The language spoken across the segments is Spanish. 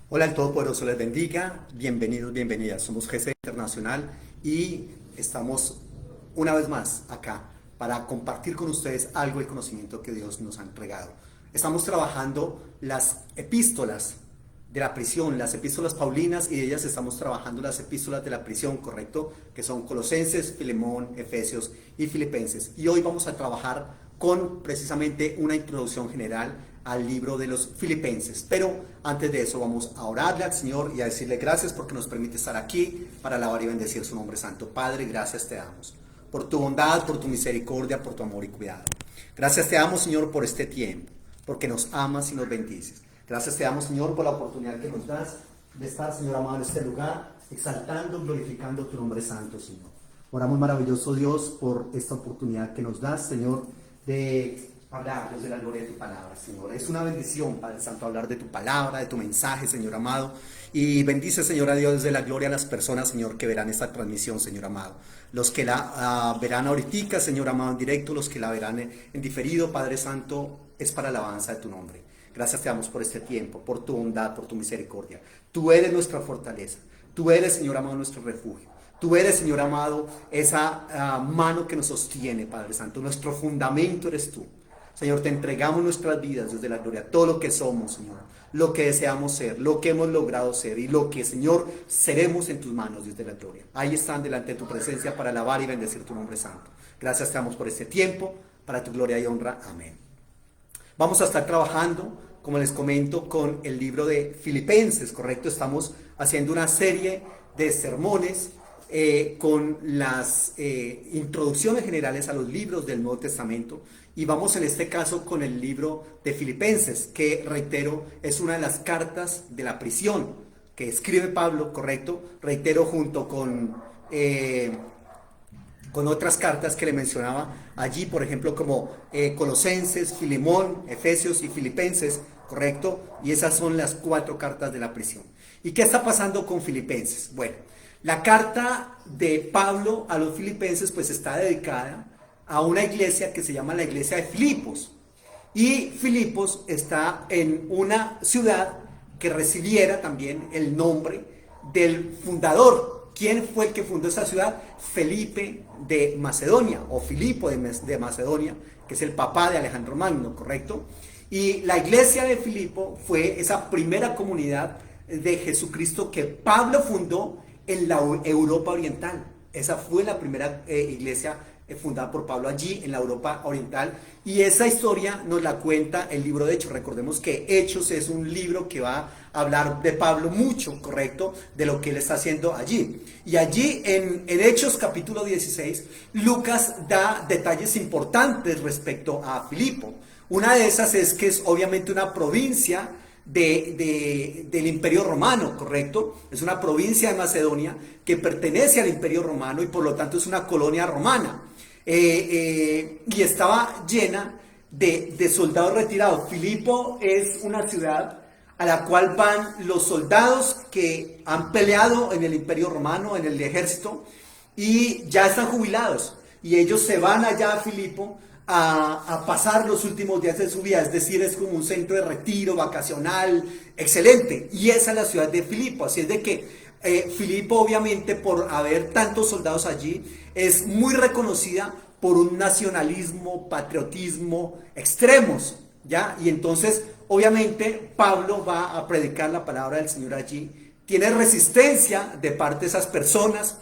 Hola, el Todopoderoso les bendiga. Bienvenidos, bienvenidas. Somos GC Internacional y estamos una vez más acá para compartir con ustedes algo del conocimiento que Dios nos ha entregado. Estamos trabajando las epístolas de la prisión, las epístolas paulinas, y de ellas estamos trabajando las epístolas de la prisión, ¿correcto? Que son Colosenses, Filemón, Efesios y Filipenses. Y hoy vamos a trabajar con precisamente una introducción general al libro de los Filipenses. Pero antes de eso vamos a orarle al Señor y a decirle gracias porque nos permite estar aquí para alabar y bendecir su nombre santo. Padre, gracias te damos por tu bondad, por tu misericordia, por tu amor y cuidado. Gracias te damos, Señor, por este tiempo, porque nos amas y nos bendices. Gracias te damos, Señor, por la oportunidad que nos das de estar, Señor amado, en este lugar, exaltando, glorificando tu nombre santo, Señor. Oramos, maravilloso Dios, por esta oportunidad que nos das, Señor, de hablar de la gloria de tu palabra, Señor. Es una bendición, Padre Santo, hablar de tu palabra, de tu mensaje, Señor amado. Y bendice, Señor, a Dios de la gloria a las personas, Señor, que verán esta transmisión, Señor amado. Los que la verán ahorita, Señor amado, en directo, los que la verán en diferido, Padre Santo, es para alabanza de tu nombre. Gracias te damos por este tiempo, por tu bondad, por tu misericordia. Tú eres nuestra fortaleza. Tú eres, Señor amado, nuestro refugio. Tú eres, Señor amado, esa mano que nos sostiene, Padre Santo. Nuestro fundamento eres tú. Señor, te entregamos nuestras vidas, Dios de la gloria, todo lo que somos, Señor, lo que deseamos ser, lo que hemos logrado ser y lo que, Señor, seremos en tus manos, Dios de la gloria. Ahí están delante de tu presencia para alabar y bendecir tu nombre santo. Gracias te damos por este tiempo, para tu gloria y honra. Amén. Vamos a estar trabajando, como les comento, con el libro de Filipenses, ¿correcto? Estamos haciendo una serie de sermones con las introducciones generales a los libros del Nuevo Testamento, y vamos en este caso con el libro de Filipenses, que reitero es una de las cartas de la prisión que escribe Pablo, correcto, reitero, junto con otras cartas que le mencionaba allí, por ejemplo, como Colosenses, Filemón, Efesios y Filipenses, correcto, y esas son las 4 cartas de la prisión. ¿Y qué está pasando con Filipenses? Bueno, la carta de Pablo a los filipenses pues está dedicada a una iglesia que se llama la iglesia de Filipos. Y Filipos está en una ciudad que recibiera también el nombre del fundador. ¿Quién fue el que fundó esa ciudad? Felipe de Macedonia, o Filipo de Macedonia, que es el papá de Alejandro Magno, ¿correcto? Y la iglesia de Filipo fue esa primera comunidad de Jesucristo que Pablo fundó en la Europa Oriental. Esa fue la primera iglesia fundada por Pablo allí en la Europa Oriental, y esa historia nos la cuenta el libro de Hechos. Recordemos que Hechos es un libro que va a hablar de Pablo mucho, correcto, de lo que él está haciendo allí. Y allí en Hechos capítulo 16, Lucas da detalles importantes respecto a Filipo. Una de esas es que es obviamente una provincia del Imperio Romano, ¿correcto? Es una provincia de Macedonia que pertenece al Imperio Romano y por lo tanto es una colonia romana. Y estaba llena de soldados retirados. Filipo es una ciudad a la cual van los soldados que han peleado en el Imperio Romano, en el ejército, y ya están jubilados. Y ellos se van allá a Filipo a pasar los últimos días de su vida, es decir, es como un centro de retiro vacacional, excelente, y esa es la ciudad de Filipo. Así es de que Filipo, obviamente, por haber tantos soldados allí, es muy reconocida por un nacionalismo, patriotismo extremos, ¿ya? Y entonces, obviamente, Pablo va a predicar la palabra del Señor allí, tiene resistencia de parte de esas personas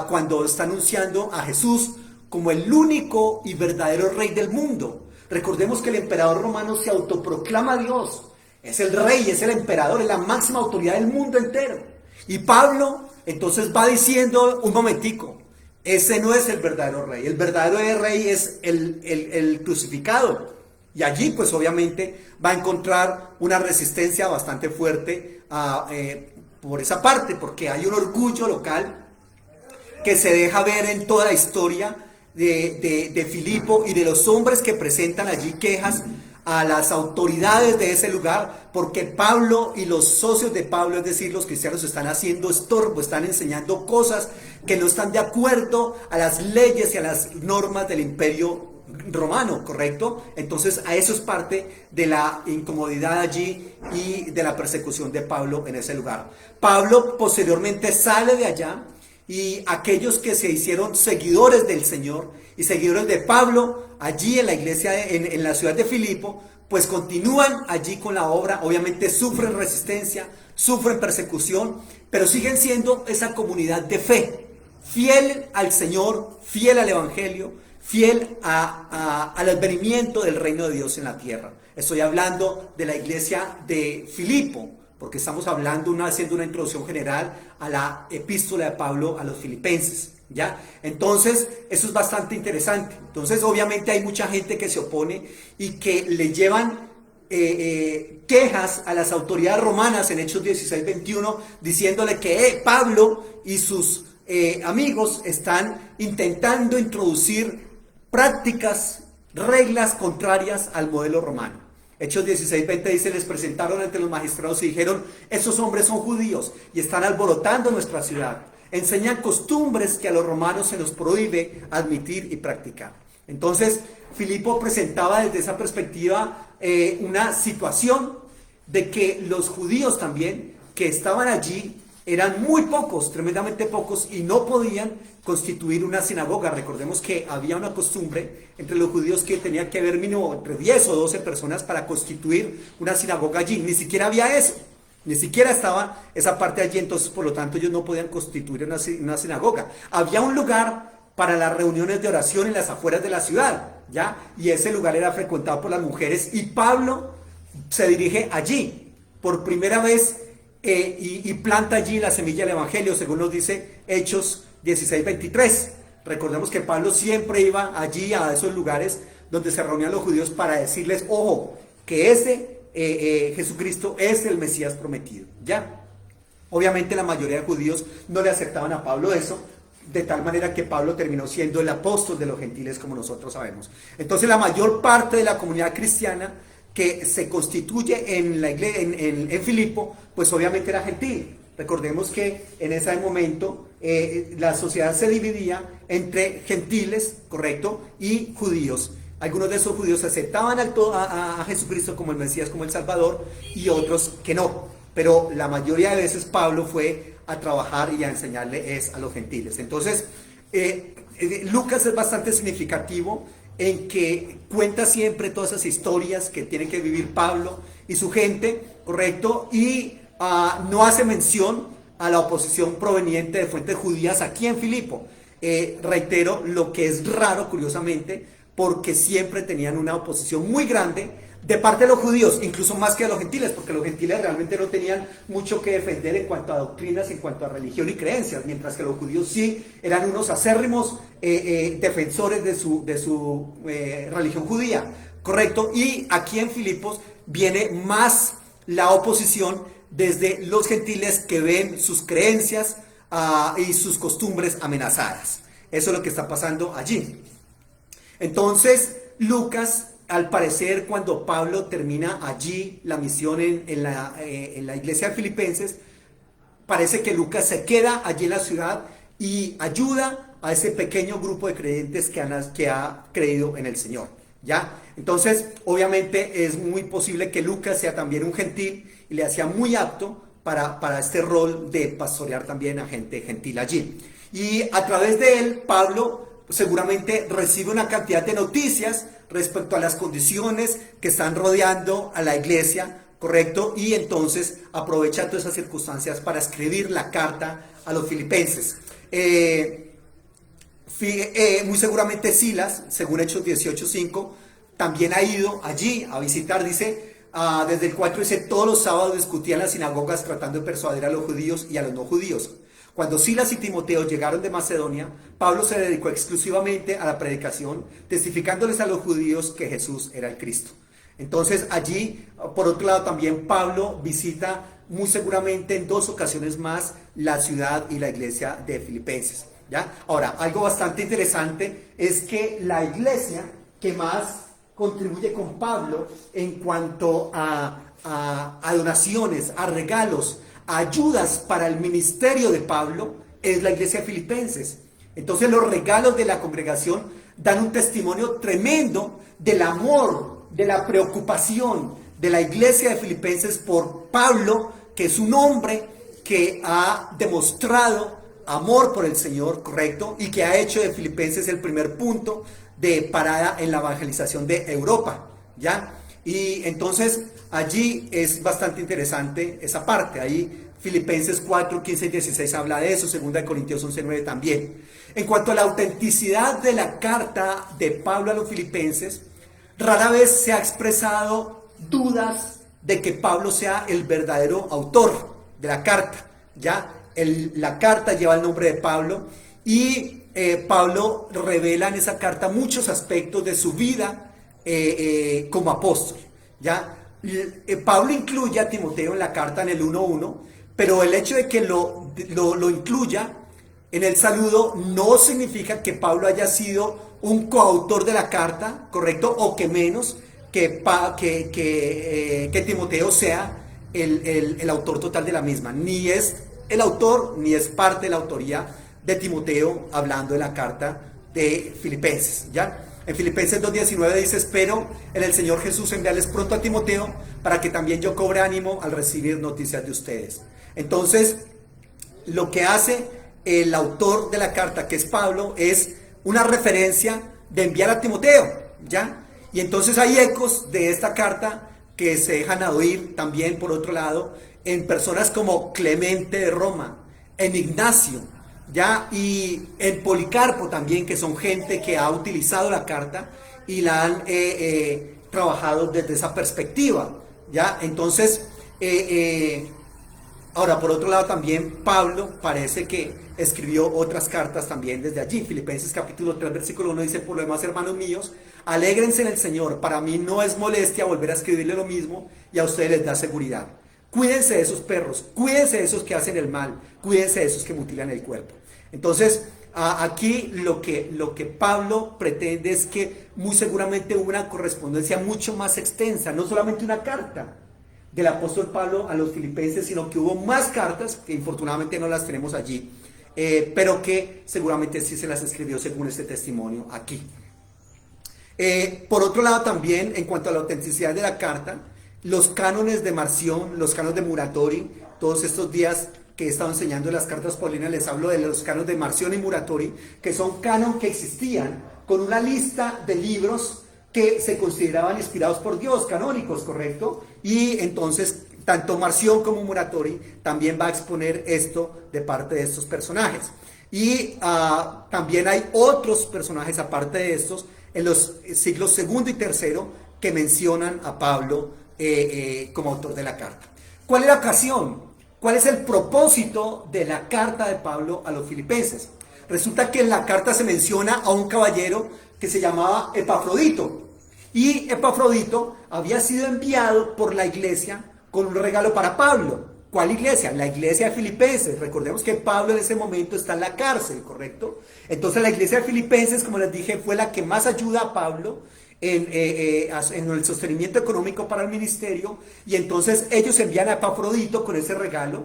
cuando está anunciando a Jesús como el único y verdadero rey del mundo. Recordemos que el emperador romano se autoproclama Dios, es el rey, es el emperador, es la máxima autoridad del mundo entero. Y Pablo entonces va diciendo, un momentico, ese no es el verdadero rey es el crucificado. Y allí pues obviamente va a encontrar una resistencia bastante fuerte por esa parte, porque hay un orgullo local que se deja ver en toda la historia de Filipo y de los hombres que presentan allí quejas a las autoridades de ese lugar, porque Pablo y los socios de Pablo, es decir, los cristianos, están haciendo estorbo, están enseñando cosas que no están de acuerdo a las leyes y a las normas del Imperio romano, ¿correcto? Entonces a eso es parte de la incomodidad allí y de la persecución de Pablo en ese lugar. Pablo posteriormente sale de allá y aquellos que se hicieron seguidores del Señor y seguidores de Pablo allí en la iglesia, en la ciudad de Filipo, pues continúan allí con la obra. Obviamente sufren resistencia, sufren persecución, pero siguen siendo esa comunidad de fe, fiel al Señor, fiel al Evangelio, fiel al advenimiento del reino de Dios en la tierra. Estoy hablando de la iglesia de Filipo, porque estamos hablando, haciendo una introducción general a la epístola de Pablo a los filipenses, ¿ya? Entonces, eso es bastante interesante. Entonces, obviamente hay mucha gente que se opone y que le llevan quejas a las autoridades romanas en Hechos 16:21, diciéndole que Pablo y sus amigos están intentando introducir prácticas, reglas contrarias al modelo romano. Hechos 16:20 dice: les presentaron ante los magistrados y dijeron: esos hombres son judíos y están alborotando nuestra ciudad. Enseñan costumbres que a los romanos se nos prohíbe admitir y practicar. Entonces, Filipo presentaba desde esa perspectiva una situación de que los judíos también que estaban allí eran muy pocos, tremendamente pocos, y no podían constituir una sinagoga. Recordemos que había una costumbre entre los judíos que tenía que haber mínimo entre 10 o 12 personas para constituir una sinagoga allí. Ni siquiera había eso, ni siquiera estaba esa parte allí. Entonces, por lo tanto, ellos no podían constituir una sinagoga. Había un lugar para las reuniones de oración en las afueras de la ciudad, ¿ya? Y ese lugar era frecuentado por las mujeres, y Pablo se dirige allí por primera vez y planta allí la semilla del Evangelio, según nos dice Hechos 16:23. Recordemos que Pablo siempre iba allí a esos lugares donde se reunían los judíos para decirles: ojo, que ese Jesucristo es el Mesías prometido, ¿ya? Obviamente la mayoría de judíos no le aceptaban a Pablo eso, de tal manera que Pablo terminó siendo el apóstol de los gentiles, como nosotros sabemos. Entonces la mayor parte de la comunidad cristiana que se constituye en la iglesia, en Filipo, pues obviamente era gentil. Recordemos que en ese momento la sociedad se dividía entre gentiles, ¿correcto?, y judíos. Algunos de esos judíos aceptaban a Jesucristo como el Mesías, como el Salvador, y otros que no. Pero la mayoría de veces Pablo fue a trabajar y a enseñarle a los gentiles. Entonces, Lucas es bastante significativo en que cuenta siempre todas esas historias que tienen que vivir Pablo y su gente, ¿correcto? Y no hace mención a la oposición proveniente de fuentes judías aquí en Filipo. Reitero, lo que es raro, curiosamente, porque siempre tenían una oposición muy grande de parte de los judíos, incluso más que de los gentiles, porque los gentiles realmente no tenían mucho que defender en cuanto a doctrinas, en cuanto a religión y creencias, mientras que los judíos sí eran unos acérrimos defensores de su religión judía, ¿correcto? Y aquí en Filipos viene más la oposición desde los gentiles, que ven sus creencias y sus costumbres amenazadas. Eso es lo que está pasando allí. Entonces, Lucas, al parecer, cuando Pablo termina allí la misión en la iglesia de Filipenses, parece que Lucas se queda allí en la ciudad y ayuda a ese pequeño grupo de creyentes que ha creído en el Señor, ¿ya? Entonces, obviamente, es muy posible que Lucas sea también un gentil y le hacía muy apto para este rol de pastorear también a gente gentil allí. Y a través de él, Pablo seguramente recibe una cantidad de noticias respecto a las condiciones que están rodeando a la iglesia, ¿correcto? Y entonces aprovecha todas esas circunstancias para escribir la carta a los filipenses. Muy seguramente Silas, según Hechos 18:5, también ha ido allí a visitar, dice, desde el 4 dice: todos los sábados discutía en las sinagogas tratando de persuadir a los judíos y a los no judíos. Cuando Silas y Timoteo llegaron de Macedonia, Pablo se dedicó exclusivamente a la predicación, testificándoles a los judíos que Jesús era el Cristo. Entonces allí, por otro lado, también Pablo visita muy seguramente en 2 ocasiones más la ciudad y la iglesia de Filipenses, ¿ya? Ahora, algo bastante interesante es que la iglesia que más contribuye con Pablo en cuanto a donaciones, a regalos, ayudas para el ministerio de Pablo, es la iglesia de Filipenses. Entonces los regalos de la congregación dan un testimonio tremendo del amor, de la preocupación de la iglesia de Filipenses por Pablo, que es un hombre que ha demostrado amor por el Señor, correcto, y que ha hecho de Filipenses el primer punto de parada en la evangelización de Europa, ¿ya? Y entonces allí es bastante interesante esa parte. Ahí Filipenses 4, 15 y 16 habla de eso, 2 Corintios 11, 9 también. En cuanto a la autenticidad de la carta de Pablo a los filipenses, rara vez se ha expresado dudas de que Pablo sea el verdadero autor de la carta, ¿ya? La carta lleva el nombre de Pablo y Pablo revela en esa carta muchos aspectos de su vida como apóstol, ¿ya? Pablo incluye a Timoteo en la carta en el 1:1, pero el hecho de que lo incluya en el saludo no significa que Pablo haya sido un coautor de la carta, ¿correcto? O que menos que Timoteo sea el autor total de la misma. Ni es el autor, ni es parte de la autoría de Timoteo hablando de la carta de Filipenses, ¿ya? En Filipenses 2:19 dice: espero en el Señor Jesús enviarles pronto a Timoteo para que también yo cobre ánimo al recibir noticias de ustedes. Entonces, lo que hace el autor de la carta, que es Pablo, es una referencia de enviar a Timoteo, ¿ya? Y entonces hay ecos de esta carta que se dejan oír también, por otro lado, en personas como Clemente de Roma, en Ignacio, ¿ya? Y en Policarpo también, que son gente que ha utilizado la carta y la han trabajado desde esa perspectiva, ¿ya? Entonces, ahora, por otro lado también Pablo parece que escribió otras cartas también desde allí. Filipenses capítulo 3 versículo 1 dice: por lo demás, hermanos míos, alégrense en el Señor. Para mí no es molestia volver a escribirle lo mismo y a ustedes les da seguridad. Cuídense de esos perros, cuídense de esos que hacen el mal, cuídense de esos que mutilan el cuerpo. Entonces, aquí lo que Pablo pretende es que muy seguramente hubo una correspondencia mucho más extensa, no solamente una carta del apóstol Pablo a los filipenses, sino que hubo más cartas, que infortunadamente no las tenemos allí, pero que seguramente sí se las escribió según este testimonio aquí. Por otro lado también, en cuanto a la autenticidad de la carta, los cánones de Marción, los cánones de Muratori, todos estos días que he estado enseñando las cartas paulinas, les hablo de los cánones de Marción y Muratori, que son cánones que existían con una lista de libros que se consideraban inspirados por Dios, canónicos, ¿correcto? Y entonces, tanto Marción como Muratori también va a exponer esto de parte de estos personajes. Y también hay otros personajes, aparte de estos, en los siglos segundo y tercero, que mencionan a Pablo como autor de la carta. ¿Cuál es la ocasión? ¿Cuál es el propósito de la carta de Pablo a los filipenses? Resulta que en la carta se menciona a un caballero que se llamaba Epafrodito. Y Epafrodito había sido enviado por la iglesia con un regalo para Pablo. ¿Cuál iglesia? La iglesia de Filipenses. Recordemos que Pablo en ese momento está en la cárcel, ¿correcto? Entonces la iglesia de Filipenses, como les dije, fue la que más ayuda a Pablo en el sostenimiento económico para el ministerio. Y entonces ellos envían a Epafrodito con ese regalo.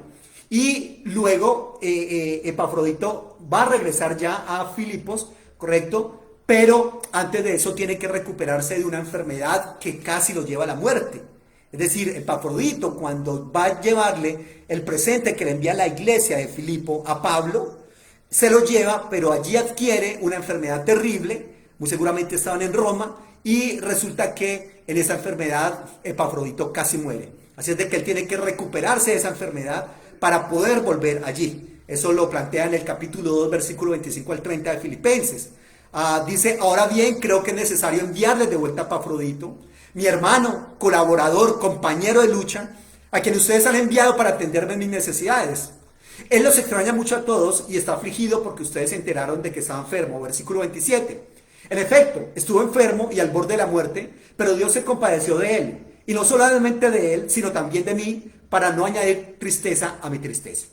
Y luego Epafrodito va a regresar ya a Filipos, ¿correcto? Pero antes de eso tiene que recuperarse de una enfermedad que casi lo lleva a la muerte. Es decir, Epafrodito, cuando va a llevarle el presente que le envía la iglesia de Filipo a Pablo, se lo lleva, pero allí adquiere una enfermedad terrible, muy seguramente estaban en Roma, y resulta que en esa enfermedad Epafrodito casi muere. Así es de que él tiene que recuperarse de esa enfermedad para poder volver allí. Eso lo plantea en el capítulo 2, versículo 25 al 30 de Filipenses. Dice: ahora bien, creo que es necesario enviarles de vuelta a Epafrodito, mi hermano, colaborador, compañero de lucha, a quien ustedes han enviado para atenderme en mis necesidades. Él los extraña mucho a todos y está afligido porque ustedes se enteraron de que estaba enfermo. Versículo 27. En efecto, estuvo enfermo y al borde de la muerte, pero Dios se compadeció de él. Y no solamente de él, sino también de mí, para no añadir tristeza a mi tristeza.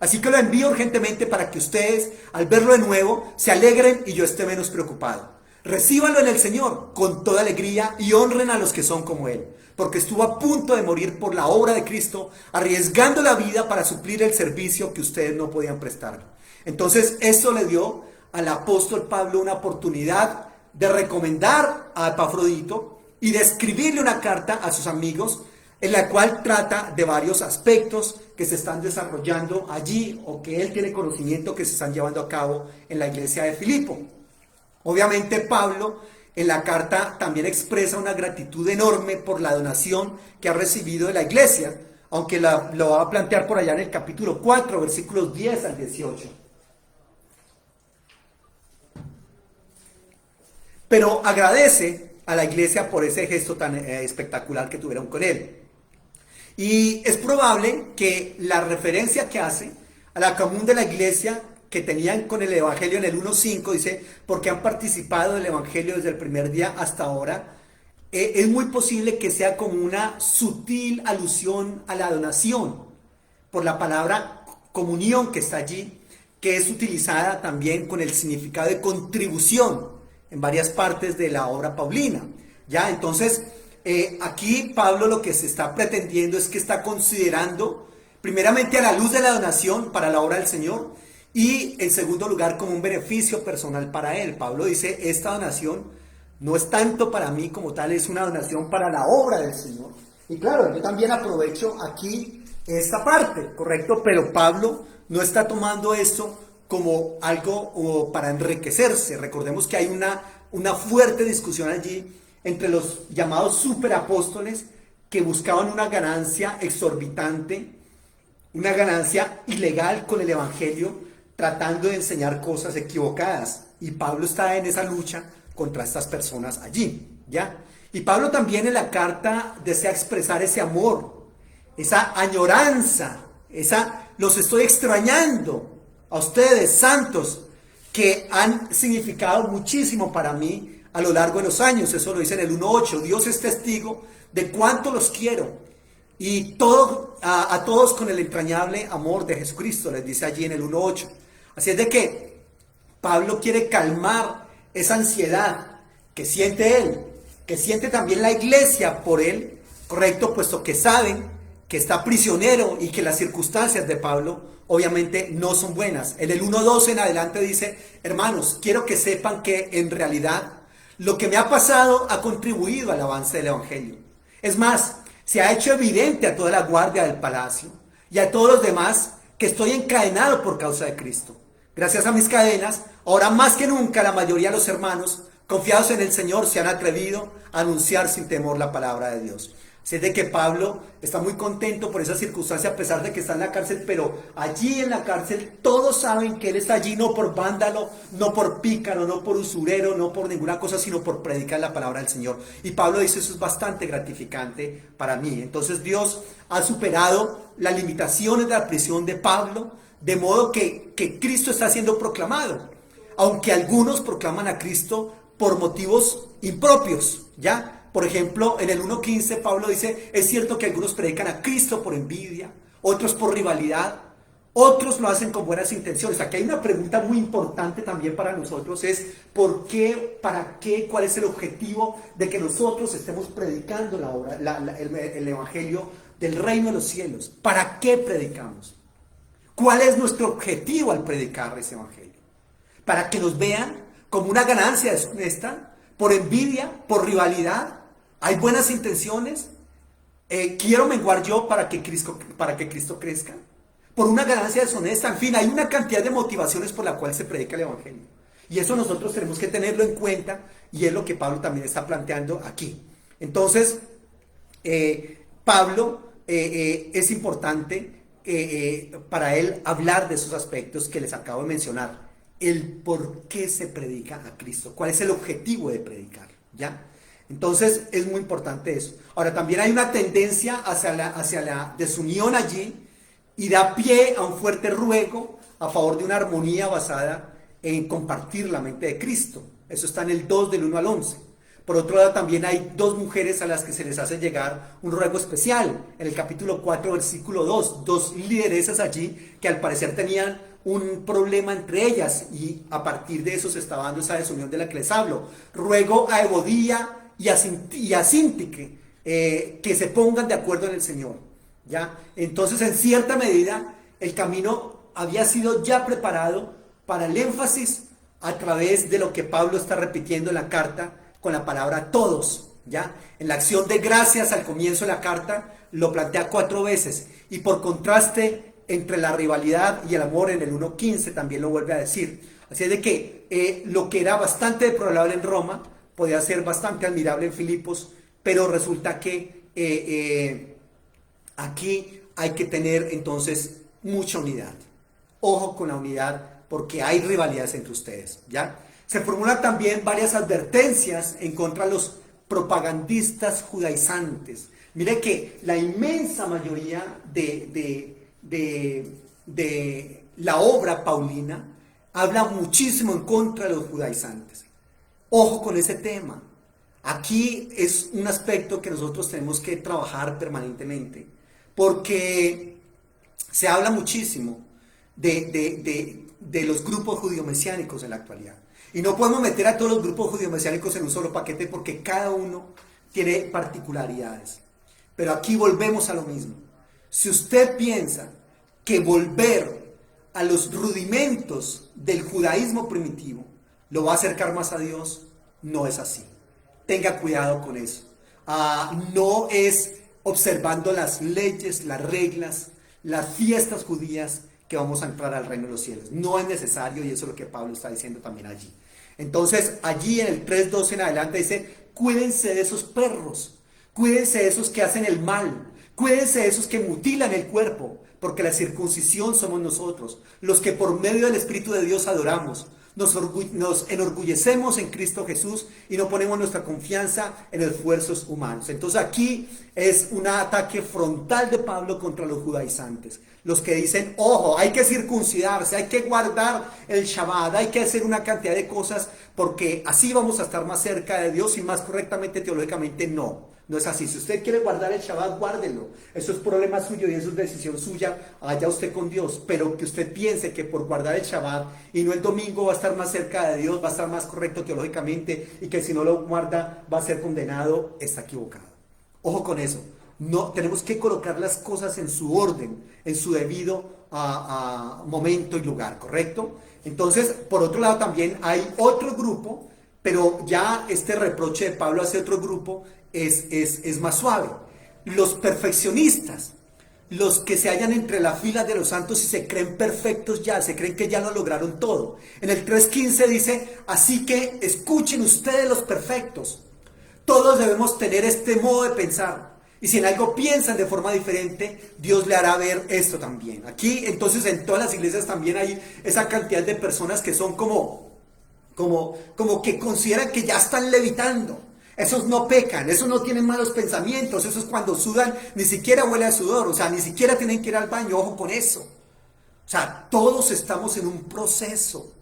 Así que lo envío urgentemente para que ustedes, al verlo de nuevo, se alegren y yo esté menos preocupado. Recíbanlo en el Señor con toda alegría y honren a los que son como Él, porque estuvo a punto de morir por la obra de Cristo, arriesgando la vida para suplir el servicio que ustedes no podían prestar. Entonces, esto le dio al apóstol Pablo una oportunidad de recomendar a Epafrodito y de escribirle una carta a sus amigos en la cual trata de varios aspectos que se están desarrollando allí o que él tiene conocimiento que se están llevando a cabo en la iglesia de Filipo. Obviamente Pablo en la carta también expresa una gratitud enorme por la donación que ha recibido de la iglesia, aunque lo va a plantear por allá en el capítulo 4, versículos 10 al 18. Pero agradece a la iglesia por ese gesto tan espectacular que tuvieron con él. Y es probable que la referencia que hace a la común de la iglesia que tenían con el evangelio en el 1.5, dice, porque han participado del evangelio desde el primer día hasta ahora, es muy posible que sea como una sutil alusión a la donación, por la palabra comunión que está allí, que es utilizada también con el significado de contribución en varias partes de la obra paulina. ¿Ya? Entonces, aquí Pablo lo que se está pretendiendo es que está considerando, primeramente a la luz de la donación para la obra del Señor, y en segundo lugar como un beneficio personal para él. Pablo dice, esta donación no es tanto para mí como tal, es una donación para la obra del Señor. Y claro, yo también aprovecho aquí esta parte, ¿correcto? Pero Pablo no está tomando esto como algo para enriquecerse. Recordemos que hay una fuerte discusión allí entre los llamados superapóstoles que buscaban una ganancia exorbitante, una ganancia ilegal con el evangelio, tratando de enseñar cosas equivocadas. Y Pablo está en esa lucha contra estas personas allí, ¿ya? Y Pablo también en la carta desea expresar ese amor, esa añoranza, los estoy extrañando a ustedes, santos, que han significado muchísimo para mí a lo largo de los años. Eso lo dice en el 1.8. Dios es testigo de cuánto los quiero. Y a todos con el entrañable amor de Jesucristo, les dice allí en el 1.8. Así es de que Pablo quiere calmar esa ansiedad que siente él, que siente también la iglesia por él, correcto, puesto que saben que está prisionero y que las circunstancias de Pablo obviamente no son buenas. En el 1.12 en adelante dice, hermanos, quiero que sepan que en realidad lo que me ha pasado ha contribuido al avance del evangelio. Es más, se ha hecho evidente a toda la guardia del palacio y a todos los demás que estoy encadenado por causa de Cristo. Gracias a mis cadenas, ahora más que nunca la mayoría de los hermanos, confiados en el Señor, se han atrevido a anunciar sin temor la palabra de Dios. Así es de que Pablo está muy contento por esa circunstancia a pesar de que está en la cárcel, pero allí en la cárcel todos saben que él está allí no por vándalo, no por pícaro, no por usurero, no por ninguna cosa, sino por predicar la palabra del Señor. Y Pablo dice, eso es bastante gratificante para mí. Entonces Dios ha superado las limitaciones de la prisión de Pablo, de modo que Cristo está siendo proclamado, aunque algunos proclaman a Cristo por motivos impropios, ¿ya? Por ejemplo, en el 1.15 Pablo dice, es cierto que algunos predican a Cristo por envidia, otros por rivalidad, otros lo hacen con buenas intenciones. Aquí hay una pregunta muy importante también para nosotros, es ¿por qué, para qué, cuál es el objetivo de que nosotros estemos predicando la obra, el evangelio del reino de los cielos? ¿Para qué predicamos? ¿Cuál es nuestro objetivo al predicar ese evangelio? ¿Para que nos vean como una ganancia deshonesta? ¿Por envidia? ¿Por rivalidad? ¿Hay buenas intenciones? ¿Quiero menguar yo para que Cristo crezca? ¿Por una ganancia deshonesta? En fin, hay una cantidad de motivaciones por la cual se predica el evangelio. Y eso nosotros tenemos que tenerlo en cuenta y es lo que Pablo también está planteando aquí. Entonces, Pablo es importante para él hablar de esos aspectos que les acabo de mencionar. El por qué se predica a Cristo, cuál es el objetivo de predicar, ¿ya? Entonces es muy importante eso. Ahora también hay una tendencia hacia la desunión allí y da pie a un fuerte ruego a favor de una armonía basada en compartir la mente de Cristo. Eso está en el 2 del 1 al 11. Por otro lado, también hay dos mujeres a las que se les hace llegar un ruego especial. En el capítulo 4, versículo 2, dos lideresas allí que al parecer tenían un problema entre ellas y a partir de eso se estaba dando esa desunión de la que les hablo. Ruego a Evodía y a Síntique que se pongan de acuerdo en el Señor, ¿ya? Entonces, en cierta medida, el camino había sido ya preparado para el énfasis a través de lo que Pablo está repitiendo en la carta con la palabra todos, ¿ya? En la acción de gracias al comienzo de la carta lo plantea 4 veces, y por contraste entre la rivalidad y el amor en el 1:15 también lo vuelve a decir. Así es de que lo que era bastante deplorable en Roma podía ser bastante admirable en Filipos, pero resulta que aquí hay que tener entonces mucha unidad. Ojo con la unidad, porque hay rivalidades entre ustedes, ¿ya? Se formulan también varias advertencias en contra de los propagandistas judaizantes. Mire que la inmensa mayoría de la obra paulina habla muchísimo en contra de los judaizantes. Ojo con ese tema. Aquí es un aspecto que nosotros tenemos que trabajar permanentemente, porque se habla muchísimo de los grupos judío-mesiánicos en la actualidad. Y no podemos meter a todos los grupos judío-mesiánicos en un solo paquete, porque cada uno tiene particularidades. Pero aquí volvemos a lo mismo. Si usted piensa que volver a los rudimentos del judaísmo primitivo lo va a acercar más a Dios, no es así. Tenga cuidado con eso. No es observando las leyes, las reglas, las fiestas judías que vamos a entrar al reino de los cielos. No es necesario, y eso es lo que Pablo está diciendo también allí. Entonces, allí en el 3:12 en adelante dice: cuídense de esos perros, cuídense de esos que hacen el mal, cuídense de esos que mutilan el cuerpo, porque la circuncisión somos nosotros, los que por medio del Espíritu de Dios adoramos. Nos enorgullecemos en Cristo Jesús y no ponemos nuestra confianza en esfuerzos humanos. Entonces aquí es un ataque frontal de Pablo contra los judaizantes. Los que dicen: ojo, hay que circuncidarse, hay que guardar el Shabbat, hay que hacer una cantidad de cosas porque así vamos a estar más cerca de Dios, y más correctamente teológicamente no. No es así. Si usted quiere guardar el Shabbat, guárdelo. Eso es problema suyo y eso es decisión suya. Allá usted con Dios. Pero que usted piense que por guardar el Shabbat y no el domingo va a estar más cerca de Dios, va a estar más correcto teológicamente, y que si no lo guarda va a ser condenado, está equivocado. Ojo con eso. No, tenemos que colocar las cosas en su orden, en su debido momento y lugar, ¿correcto? Entonces, por otro lado también hay otro grupo, pero ya este reproche de Pablo hacia otro grupo es más suave. Los perfeccionistas, los que se hallan entre la fila de los santos y se creen perfectos ya, se creen que ya lo lograron todo. En el 3:15 dice: así que escuchen ustedes los perfectos. Todos debemos tener este modo de pensar. Y si en algo piensan de forma diferente, Dios le hará ver esto también. Aquí, entonces, en todas las iglesias también hay esa cantidad de personas que son como que consideran que ya están levitando. Esos no pecan, esos no tienen malos pensamientos, esos cuando sudan ni siquiera huele a sudor, o sea, ni siquiera tienen que ir al baño, ojo con eso. O sea, todos estamos en un proceso.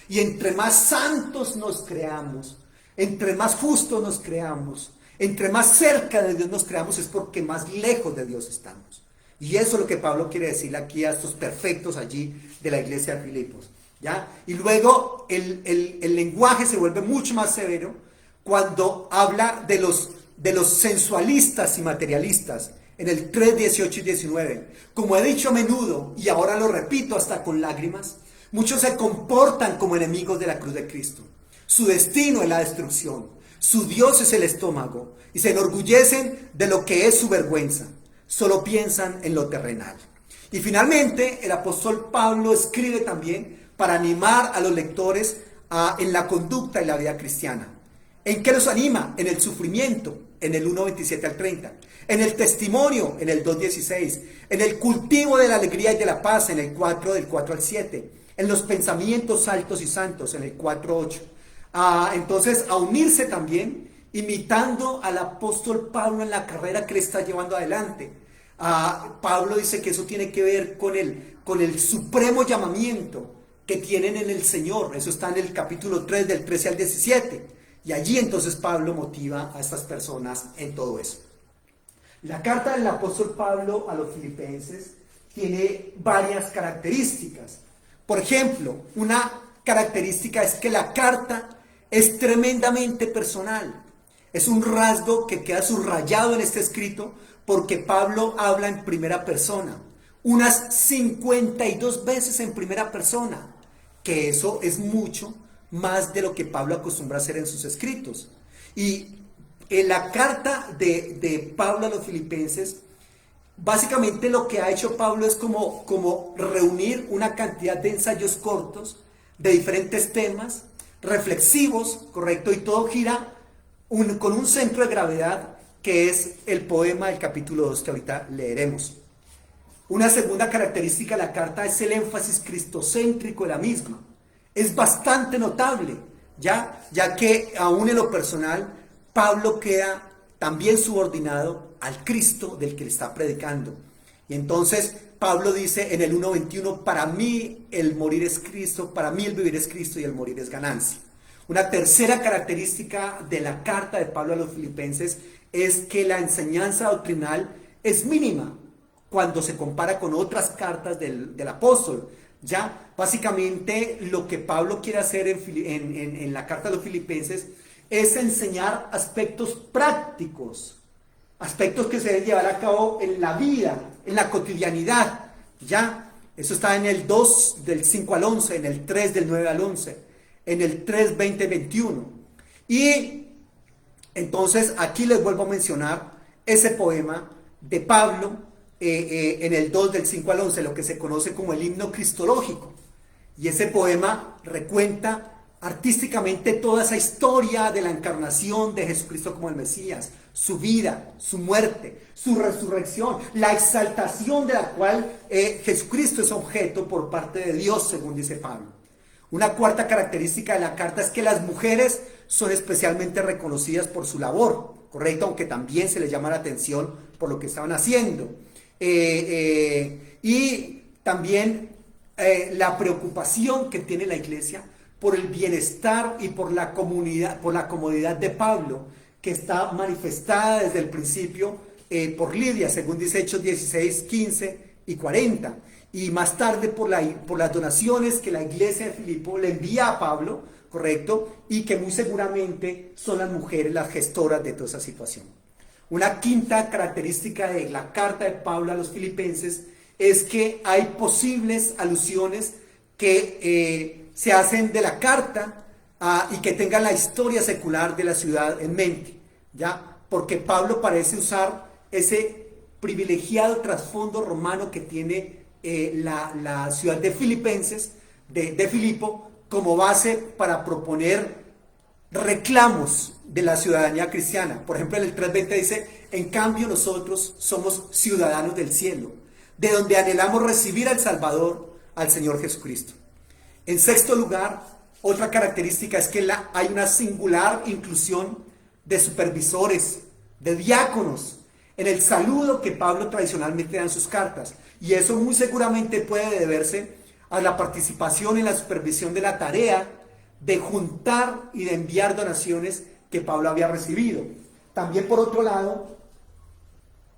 Y entre más santos nos creamos, entre más justos nos creamos, entre más cerca de Dios nos creamos, es porque más lejos de Dios estamos. Y eso es lo que Pablo quiere decirle aquí a estos perfectos allí de la iglesia de Filipos, ¿ya? Y luego el lenguaje se vuelve mucho más severo cuando habla de los sensualistas y materialistas. En el 3:18 y 19, como he dicho a menudo, y ahora lo repito hasta con lágrimas, muchos se comportan como enemigos de la cruz de Cristo. Su destino es la destrucción, su Dios es el estómago, y se enorgullecen de lo que es su vergüenza. Solo piensan en lo terrenal. Y finalmente, el apóstol Pablo escribe también para animar a los lectores en la conducta y la vida cristiana. ¿En qué los anima? En el sufrimiento, en el 1:27 al 30. En el testimonio, en el 2:16. En el cultivo de la alegría y de la paz, en el 4, del 4 al 7. En los pensamientos altos y santos, en el 4:8. Entonces, a unirse también, imitando al apóstol Pablo en la carrera que le está llevando adelante. Pablo dice que eso tiene que ver con el supremo llamamiento que tienen en el Señor. Eso está en el capítulo 3, del 13 al 17. Y allí entonces Pablo motiva a estas personas en todo eso. La carta del apóstol Pablo a los filipenses tiene varias características. Por ejemplo, una característica es que la carta es tremendamente personal. Es un rasgo que queda subrayado en este escrito porque Pablo habla en primera persona. Unas 52 veces en primera persona, que eso es mucho más de lo que Pablo acostumbra a hacer en sus escritos. Y en la carta de Pablo a los filipenses, básicamente lo que ha hecho Pablo es como reunir una cantidad de ensayos cortos de diferentes temas, reflexivos, correcto, y todo gira con un centro de gravedad que es el poema del capítulo 2 que ahorita leeremos. Una segunda característica de la carta es el énfasis cristocéntrico de la misma. Es bastante notable, ya que aún en lo personal, Pablo queda también subordinado al Cristo del que le está predicando. Y entonces Pablo dice en el 1:21, para mí el morir es Cristo, para mí el vivir es Cristo y el morir es ganancia. Una tercera característica de la carta de Pablo a los filipenses es que la enseñanza doctrinal es mínima cuando se compara con otras cartas del apóstol. Ya, básicamente lo que Pablo quiere hacer en la carta a los filipenses es enseñar aspectos prácticos, aspectos que se deben llevar a cabo en la vida, en la cotidianidad. Ya, eso está en el 2 del 5 al 11, en el 3 del 9 al 11, en el 3, 20, 21. Y entonces aquí les vuelvo a mencionar ese poema de Pablo en el 2 del 5 al 11, lo que se conoce como el himno cristológico. Y ese poema recuenta artísticamente toda esa historia de la encarnación de Jesucristo como el Mesías, su vida, su muerte, su resurrección, la exaltación de la cual Jesucristo es objeto por parte de Dios, según dice Pablo. Una cuarta característica de la carta es que las mujeres son especialmente reconocidas por su labor, correcto, aunque también se les llama la atención por lo que estaban haciendo. Y también la preocupación que tiene la iglesia por el bienestar y por la comodidad de Pablo, que está manifestada desde el principio por Lidia, según dice Hechos 16, 15 y 40. Y más tarde por las donaciones que la iglesia de Filipo le envía a Pablo, correcto, y que muy seguramente son las mujeres las gestoras de toda esa situación. Una quinta característica de la carta de Pablo a los filipenses es que hay posibles alusiones que se hacen de la carta y que tengan la historia secular de la ciudad en mente, ¿ya? Porque Pablo parece usar ese privilegiado trasfondo romano que tiene la ciudad de Filipenses, de Filipo, como base para proponer reclamos de la ciudadanía cristiana. Por ejemplo, en el 3:20 dice, en cambio nosotros somos ciudadanos del cielo, de donde anhelamos recibir al Salvador, al Señor Jesucristo. En sexto lugar, otra característica es que hay una singular inclusión de supervisores, de diáconos, en el saludo que Pablo tradicionalmente da en sus cartas. Y eso muy seguramente puede deberse a la participación en la supervisión de la tarea de juntar y de enviar donaciones que Pablo había recibido. También, por otro lado,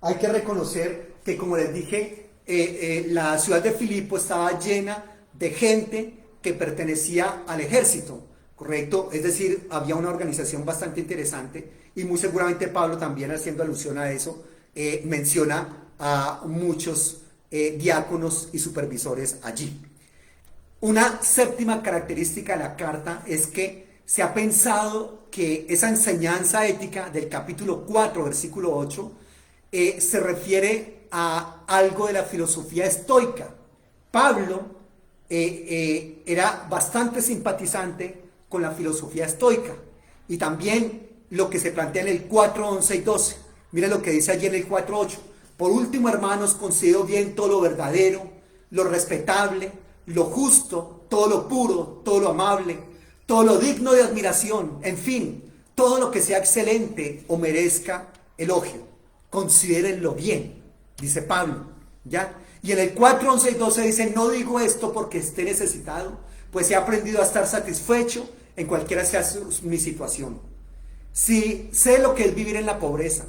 hay que reconocer que, como les dije, la ciudad de Filipo estaba llena de gente que pertenecía al ejército, ¿correcto? Es decir, había una organización bastante interesante y muy seguramente Pablo, también haciendo alusión a eso, menciona a muchos diáconos y supervisores allí. Una séptima característica de la carta es que se ha pensado que esa enseñanza ética del capítulo 4, versículo 8, se refiere a algo de la filosofía estoica. Pablo era bastante simpatizante con la filosofía estoica y también lo que se plantea en el 4, 11 y 12. Miren lo que dice allí en el 4, 8. Por último, hermanos, considero bien todo lo verdadero, lo respetable, lo justo, todo lo puro, todo lo amable, todo lo digno de admiración, en fin, todo lo que sea excelente o merezca elogio. Considérenlo bien, dice Pablo, ¿ya? Y en el 4, 11 y 12 dice, no digo esto porque esté necesitado, pues he aprendido a estar satisfecho en cualquiera sea mi situación. Si sé lo que es vivir en la pobreza,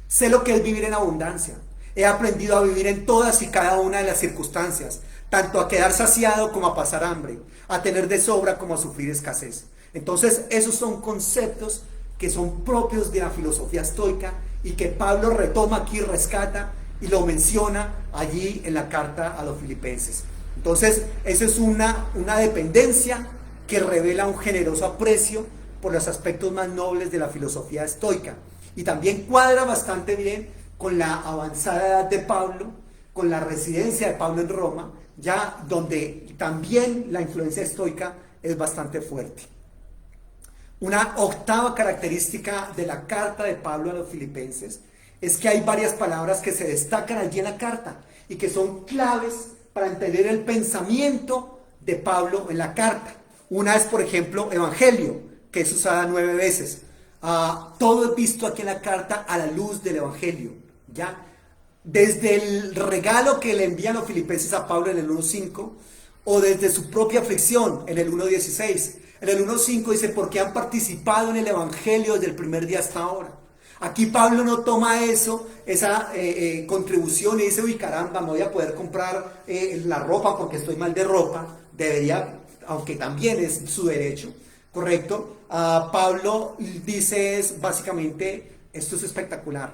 sé lo que es vivir en abundancia, he aprendido a vivir en todas y cada una de las circunstancias, tanto a quedar saciado como a pasar hambre, a tener de sobra como a sufrir escasez. Entonces, esos son conceptos que son propios de la filosofía estoica y que Pablo retoma aquí, rescata y lo menciona allí en la carta a los filipenses. Entonces, eso es una dependencia que revela un generoso aprecio por los aspectos más nobles de la filosofía estoica. Y también cuadra bastante bien con la avanzada edad de Pablo, con la residencia de Pablo en Roma, ya donde también la influencia estoica es bastante fuerte. Una octava característica de la carta de Pablo a los filipenses es que hay varias palabras que se destacan allí en la carta y que son claves para entender el pensamiento de Pablo en la carta. Una es, por ejemplo, evangelio, que es usada 9 veces. Todo es visto aquí en la carta a la luz del evangelio, ¿ya? Desde el regalo que le envían los filipenses a Pablo en el 1.5 o desde su propia aflicción en el 1.16. En el 1.5 dice, porque han participado en el evangelio desde el primer día hasta ahora. Aquí Pablo no toma esa contribución y dice, uy caramba, me voy a poder comprar la ropa porque estoy mal de ropa. Debería, aunque también es su derecho, ¿correcto? Pablo dice básicamente, esto es espectacular,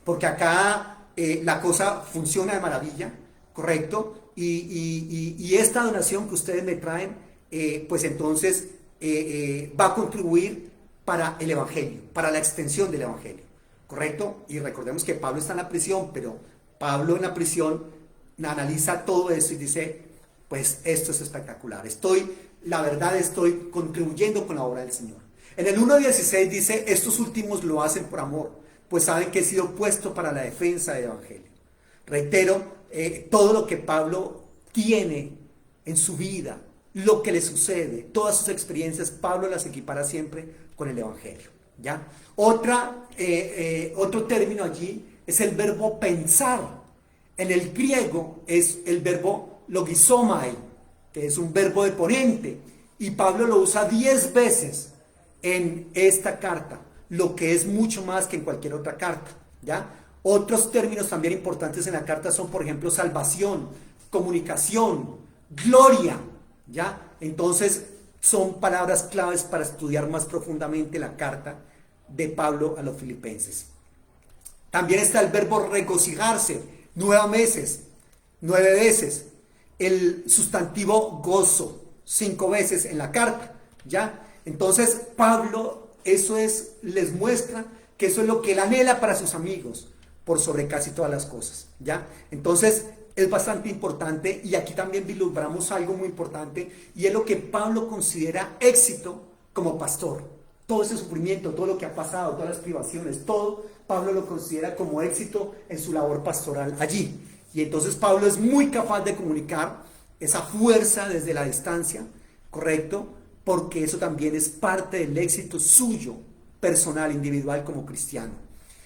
porque acá la cosa funciona de maravilla, ¿correcto? Y esta donación que ustedes me traen, pues entonces va a contribuir para el evangelio, para la extensión del evangelio, ¿correcto? Y recordemos que Pablo está en la prisión, pero Pablo en la prisión analiza todo eso y dice, pues esto es espectacular, la verdad estoy contribuyendo con la obra del Señor. En el 1.16 dice, estos últimos lo hacen por amor, pues saben que he sido puesto para la defensa del evangelio. Reitero, todo lo que Pablo tiene en su vida, lo que le sucede, todas sus experiencias, Pablo las equipara siempre con el evangelio, ¿ya? Otro término allí es el verbo pensar. En el griego es el verbo logizomai, que es un verbo de ponente, y Pablo lo usa 10 veces en esta carta, lo que es mucho más que en cualquier otra carta, ¿ya? Otros términos también importantes en la carta son, por ejemplo, salvación, comunicación, gloria, ¿ya? Entonces, son palabras claves para estudiar más profundamente la carta de Pablo a los filipenses. También está el verbo regocijarse, 9 veces. El sustantivo gozo, 5 veces en la carta, ¿ya? Entonces, Pablo, les muestra que eso es lo que él anhela para sus amigos, por sobre casi todas las cosas, ¿ya? Entonces, es bastante importante y aquí también vislumbramos algo muy importante y es lo que Pablo considera éxito como pastor. Todo ese sufrimiento, todo lo que ha pasado, todas las privaciones, todo Pablo lo considera como éxito en su labor pastoral allí. Y entonces Pablo es muy capaz de comunicar esa fuerza desde la distancia, ¿correcto? Porque eso también es parte del éxito suyo, personal, individual como cristiano.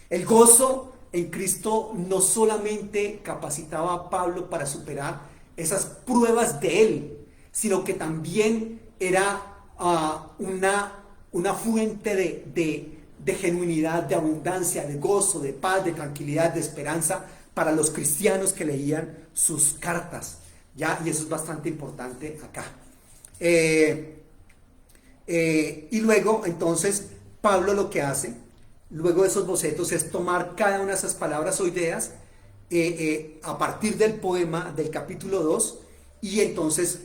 El gozo en Cristo no solamente capacitaba a Pablo para superar esas pruebas de él, sino que también era una fuente de genuinidad, de abundancia, de gozo, de paz, de tranquilidad, de esperanza para los cristianos que leían sus cartas, ¿ya? Y eso es bastante importante acá. Y luego, entonces, Pablo lo que hace luego de esos bocetos es tomar cada una de esas palabras o ideas a partir del poema del capítulo 2 y entonces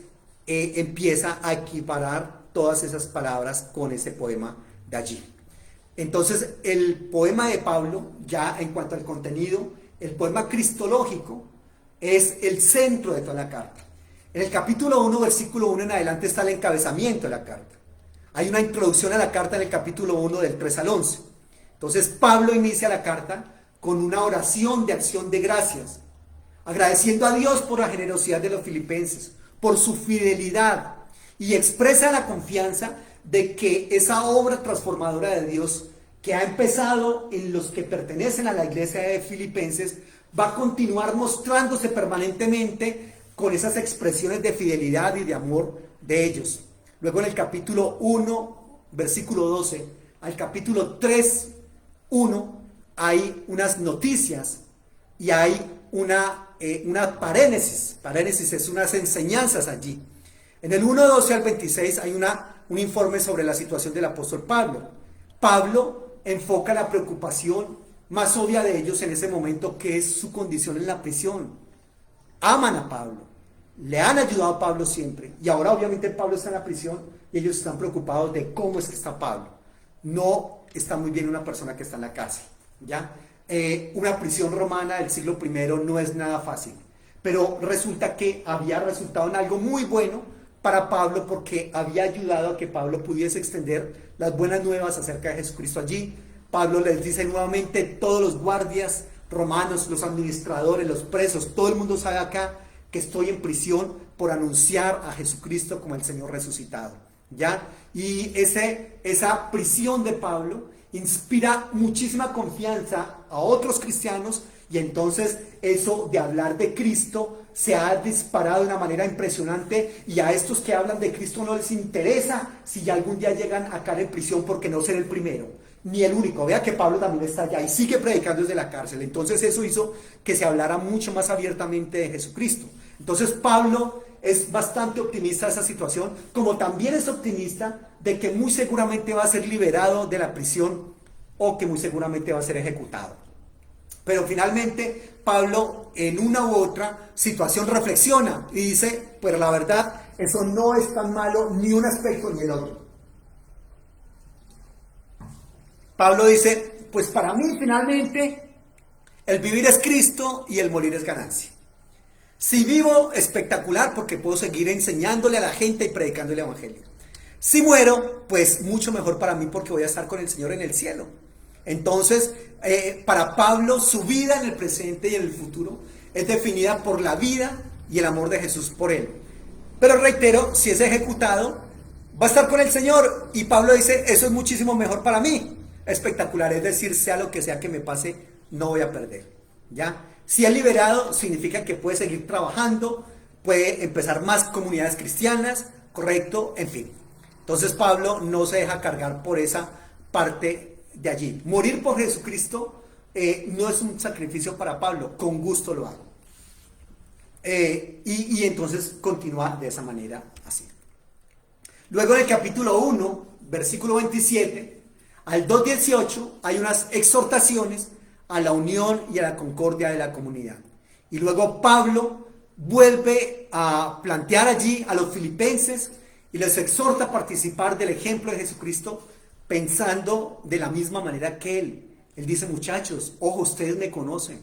empieza a equiparar todas esas palabras con ese poema de allí. Entonces el poema de Pablo, ya en cuanto al contenido, el poema cristológico es el centro de toda la carta. En el capítulo 1, versículo 1 en adelante está el encabezamiento de la carta. Hay una introducción a la carta en el capítulo 1 del 3 al 11. Entonces Pablo inicia la carta con una oración de acción de gracias, agradeciendo a Dios por la generosidad de los filipenses, por su fidelidad, y expresa la confianza de que esa obra transformadora de Dios que ha empezado en los que pertenecen a la iglesia de Filipenses va a continuar mostrándose permanentemente con esas expresiones de fidelidad y de amor de ellos. Luego en el capítulo 1, versículo 12, al capítulo 3, 1, hay unas noticias y hay una parénesis. Parénesis es unas enseñanzas allí. En el 1:12 al 26 hay un informe sobre la situación del apóstol Pablo. Pablo enfoca la preocupación más obvia de ellos en ese momento, que es su condición en la prisión. Aman a Pablo, le han ayudado a Pablo siempre, y ahora obviamente Pablo está en la prisión y ellos están preocupados de cómo es que está Pablo. No está muy bien una persona que está en la cárcel, ¿ya? Una prisión romana del siglo I no es nada fácil, pero resulta que había resultado en algo muy bueno para Pablo, porque había ayudado a que Pablo pudiese extender las buenas nuevas acerca de Jesucristo allí. Pablo les dice nuevamente: todos los guardias romanos, los administradores, los presos, todo el mundo sabe acá que estoy en prisión por anunciar a Jesucristo como el Señor resucitado, ¿ya? Y esa prisión de Pablo inspira muchísima confianza a otros cristianos, y entonces eso de hablar de Cristo se ha disparado de una manera impresionante, y a estos que hablan de Cristo no les interesa si ya algún día llegan a caer en prisión, porque no será el primero ni el único. Vea que Pablo también está allá y sigue predicando desde la cárcel. Entonces eso hizo que se hablara mucho más abiertamente de Jesucristo. Entonces Pablo es bastante optimista de esa situación, como también es optimista de que muy seguramente va a ser liberado de la prisión, o que muy seguramente va a ser ejecutado. Pero finalmente Pablo, en una u otra situación, reflexiona y dice: pero la verdad, eso no es tan malo ni un aspecto ni el otro. Pablo dice: pues para mí finalmente el vivir es Cristo y el morir es ganancia. Si vivo, espectacular, porque puedo seguir enseñándole a la gente y predicando el evangelio. Si muero, pues mucho mejor para mí, porque voy a estar con el Señor en el cielo. Entonces, para Pablo, su vida en el presente y en el futuro es definida por la vida y el amor de Jesús por él. Pero reitero, si es ejecutado, va a estar con el Señor, y Pablo dice: eso es muchísimo mejor para mí. Espectacular, es decir, sea lo que sea que me pase, no voy a perder, ¿ya? Si es liberado, significa que puede seguir trabajando, puede empezar más comunidades cristianas, correcto, en fin. Entonces Pablo no se deja cargar por esa parte de allí. Morir por Jesucristo no es un sacrificio para Pablo, con gusto lo hago. Y entonces continúa de esa manera así. Luego en el capítulo 1, versículo 27 al 2:18, hay unas exhortaciones a la unión y a la concordia de la comunidad. Y luego Pablo vuelve a plantear allí a los filipenses y les exhorta a participar del ejemplo de Jesucristo, pensando de la misma manera que él. Él dice: muchachos, ojo, ustedes me conocen,